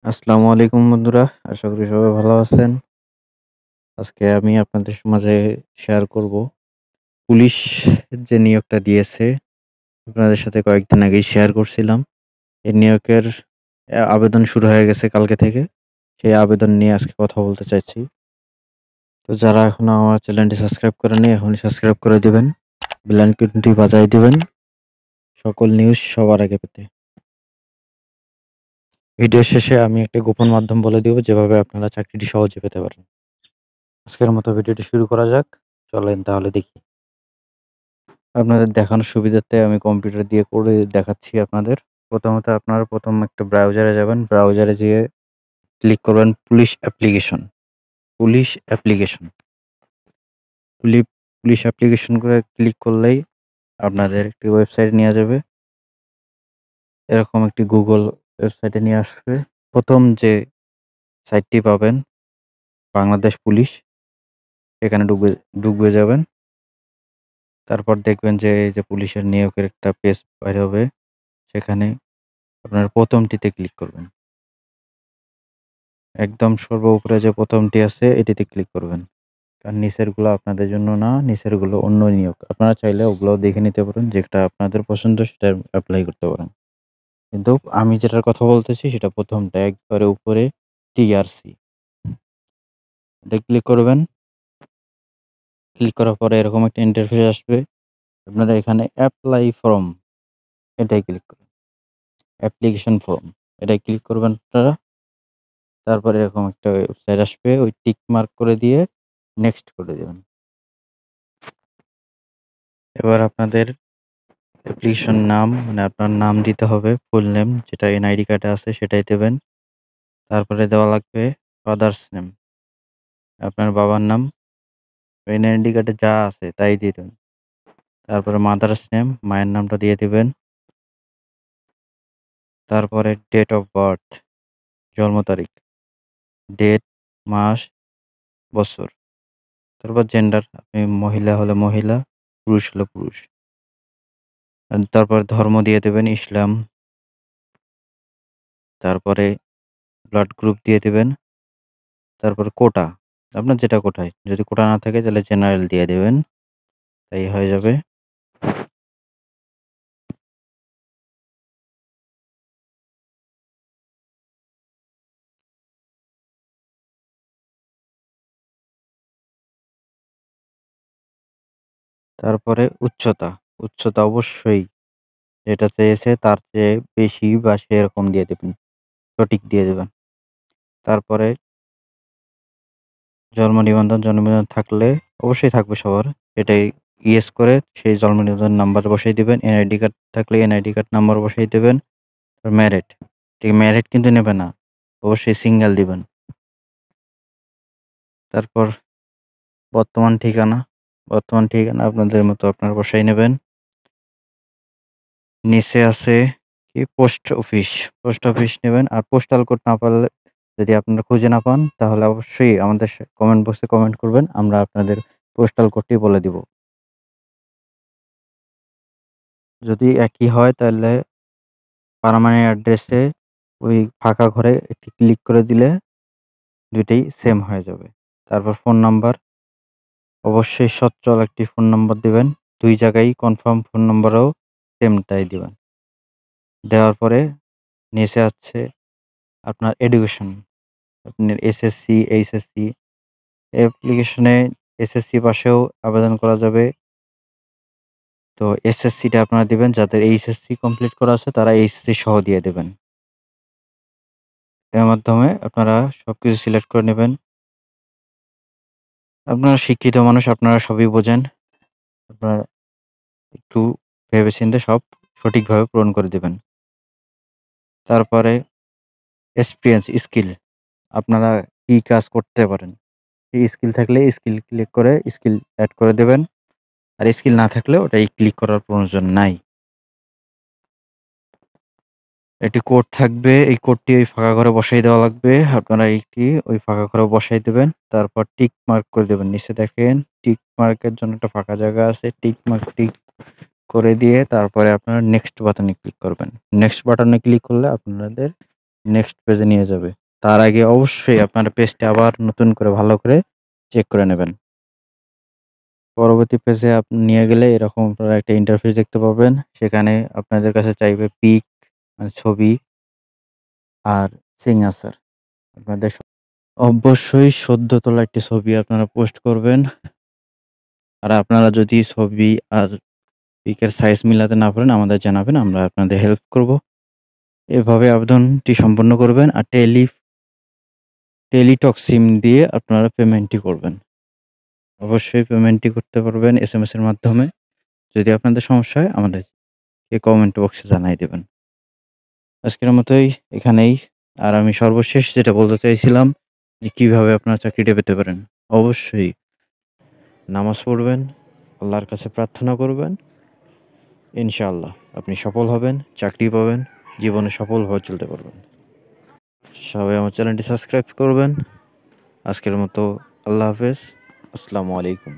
আসসালামু আলাইকুম বন্ধুরা। আশা করি সবাই ভালো আছেন। আজকে আমি আপনাদের মাঝে শেয়ার করব পুলিশ যে নিয়োগটা দিয়েছে, আপনাদের সাথে কয়েকদিন আগেই শেয়ার করছিলাম। এই নিয়োগের আবেদন শুরু হয়ে গেছে কালকে থেকে। সেই আবেদন নিয়ে আজকে কথা বলতে চাইছি। তো যারা এখনো আমার চ্যানেলটি সাবস্ক্রাইব করেনি এখনই সাবস্ক্রাইব করে দিবেন। বেল আইকনটি বাজায় দিবেন সকল নিউজ সবার আগে পেতে। ভিডিও শেষে আমি একটা গোপন মাধ্যম বলে দিব যেভাবে আপনারা চাকরিটি সহজে পেতে পারেন। আজকের মতো ভিডিওটি শুরু করা যাক। চলেন তাহলে দেখি। আপনাদের দেখানোর সুবিধার্থে আমি কম্পিউটার দিয়ে করে দেখাচ্ছি আপনাদের। প্রথমত আপনারা প্রথম একটা ব্রাউজারে যাবেন। ব্রাউজারে যেয়ে ক্লিক করবেন পুলিশ অ্যাপ্লিকেশন। Police application. পুলি পুলিশ অ্যাপ্লিকেশন করে ক্লিক করলেই আপনাদের একটি ওয়েবসাইটে নিয়ে যাবে। এরকম একটি গুগল ওয়েবসাইটে নিয়ে আসবে। প্রথম যে সাইটটি পাবেন বাংলাদেশ পুলিশ, এখানে ঢুকবে যাবেন। তারপর দেখবেন যে এই যে পুলিশের নিয়োগের একটা পেজ বাইর হবে। সেখানে আপনার প্রথমটিতে ক্লিক করবেন। একদম সর্ব উপরে যে প্রথমটি আছে এটিতে ক্লিক করবেন। কারণ নিচেরগুলো আপনাদের জন্য না, নিচেরগুলো অন্য নিয়োগ। আপনারা চাইলে ওগুলোও দেখে নিতে পারেন, যেটা আপনাদের পছন্দ সেটা এপ্লাই করতে পারেন। কিন্তু আমি যেটার কথা বলতেছি সেটা প্রথমটা একবারে উপরে টিআরসি। এটা ক্লিক করবেন। ক্লিক করার পরে এরকম একটা ইন্টারফেস আসবে। আপনারা এখানে অ্যাপ্লাই ফর্ম এটাই ক্লিক করবেন। অ্যাপ্লিকেশন ফর্ম এটাই ক্লিক করবেন আপনারা। তারপরে এরকম একটা ওয়েবসাইট আসবে, ওই টিক মার্ক করে দিয়ে নেক্সট করে দেবেন। এবার আপনাদের অ্যাপ্লিকেশন নাম মানে আপনার নাম দিতে হবে, ফুল নেম যেটা এনআইডি কার্ডে আছে সেটাই দেবেন। তারপরে দেওয়া লাগবে ফাদার্স নেম, আপনার বাবার নাম এনআইডি কার্ডে যা আছে তাই দিয়ে দেবেন। তারপরে মাদার্স নেম, মায়ের নামটা দিয়ে দিবেন। তারপরে ডেট অফ বার্থ, জন্ম তারিখ, ডেট, মাস, বছর। তারপর জেন্ডার, আপনি মহিলা হলে মহিলা, পুরুষ হলে পুরুষ। আর তারপর ধর্ম দিয়ে দেবেন ইসলাম। তারপরে ব্লাড গ্রুপ দিয়ে দিবেন। তারপর কোটা, আপনার যেটা কোটায়। যদি কোটা না থাকে তাহলে জেনারেল দিয়ে দিবেন। তাই হয়ে যাবে। তারপরে উচ্চতা, উচ্চতা অবশ্যই যেটা চেয়েছে তার চেয়ে বেশি বা সেরকম দিয়ে দিবেন। সঠিক দিয়ে দিবেন। তারপরে জন্ম নিবন্ধন, জন্ম নিবন্ধন থাকলে অবশ্যই থাকবে সবার। এটাই ইয়েস করে সেই জন্ম নিবন্ধন নাম্বার বসাই দিবেন। এনআইডি কার্ড থাকলে এনআইডি কার্ড নাম্বার বসাই দিবেন। ম্যারিড, ঠিক ম্যারিড কিন্তু নেবে না, অবশ্যই সিঙ্গেল দিবেন। তারপর বর্তমান ঠিকানা, বর্তমান ঠিকানা আপনাদের মতো আপনারা বসাই নেবেন। নিচে আছে কি পোস্ট অফিস, পোস্ট অফিস নেবেন। আর পোস্টাল কোড না পারলে, যদি আপনারা খুঁজে না পান তাহলে অবশ্যই আমাদের কমেন্ট বক্সে কমেন্ট করবেন, আমরা আপনাদের পোস্টাল কোডটি বলে দিব। যদি একই হয় তাহলে পার্মানেন্ট অ্যাড্রেসে ওই ফাঁকা ঘরে একটি ক্লিক করে দিলে দুইটাই সেম হয়ে যাবে। তারপর ফোন নাম্বার, অবশ্যই সচ্ছল একটি ফোন নম্বর দিবেন। ২ জায়গায় কনফার্ম ফোন নম্বরেও সেমটাই দিবেন। দেওয়ার পরে নিচে আছে আপনার এডুকেশন, আপনার এসএসসি, এইচএসসি। অ্যাপ্লিকেশনে এসএসসি পাশেও আবেদন করা যাবে। তো এসএসসিটা আপনারা দিবেন, যাদের এইচএসসি কমপ্লিট করা আছে তারা এইচএসসি সহ দিয়ে দেবেন। এর মাধ্যমে আপনারা সবকিছু সিলেক্ট করে নেবেন। আপনারা শিক্ষিত মানুষ, আপনারা সবই বোঝেন। আপনারা একটু ভেবেচিন্তে সব সঠিকভাবে পূরণ করে দিবেন। তারপরে এক্সপেরিয়েন্স, স্কিল, আপনারা কি কাজ করতে পারেন। এই স্কিল থাকলে স্কিল ক্লিক করে স্কিল এড করে দেবেন। আর স্কিল না থাকলে ওটাই ক্লিক করার প্রয়োজন নাই। একটি কোড থাকবে, এই কোডটি ওই ফাঁকা ঘরে বসাই দেওয়া লাগবে। আপনারা এইটি ওই ফাঁকা ঘরে বসাই দেবেন। তারপর টিক মার্ক করে দেবেন। নিচে দেখেন টিক মার্কের জন্য একটা ফাঁকা জায়গা আছে। টিক মার্ক টিক করে দিয়ে তারপরে আপনারা নেক্সট বাটনে ক্লিক করবেন। নেক্সট বাটনে ক্লিক করলে আপনাদের নেক্সট পেজে নিয়ে যাবে। তার আগে অবশ্যই আপনার পেজটা আবার নতুন করে ভালো করে চেক করে নেবেন। পরবর্তী পেজে আপনি নিয়ে গেলে এরকম আপনারা একটা ইন্টারফেস দেখতে পাবেন। সেখানে আপনাদের কাছে চাইবে পিক মানে ছবি আর সিগনেচার। আপনাদের অবশ্যই সদ্য তোলা একটি ছবি আপনারা পোস্ট করবেন। আর আপনারা যদি ছবি আর পিকের সাইজ মিলাতে না পারেন আমাদের জানাবেন, আমরা আপনাদের হেল্প করব। এভাবে আবেদনটি সম্পন্ন করবেন। আর টেলিটক সিম দিয়ে আপনারা পেমেন্টটি করবেন। অবশ্যই পেমেন্টটি করতে পারবেন এসএমএস এর মাধ্যমে। যদি আপনাদের সমস্যা হয় আমাদেরকে কমেন্ট বক্সে জানাই দেবেন। আজকের মতোই এখানেই। আর আমি সর্বশেষ যেটা বলতে চাইছিলাম যে কিভাবে আপনারা চাকরিটা পেতে পারেন। অবশ্যই নামাজ পড়বেন, আল্লাহর কাছে প্রার্থনা করবেন। ইনশাআল্লাহ আপনি সফল হবেন, চাকরি পাবেন, জীবনে সফলভাবে চলতে পারবেন। সবাই আমার চ্যানেলটি সাবস্ক্রাইব করবেন। আজকের মতো আল্লাহ হাফেজ। আসসালামু আলাইকুম।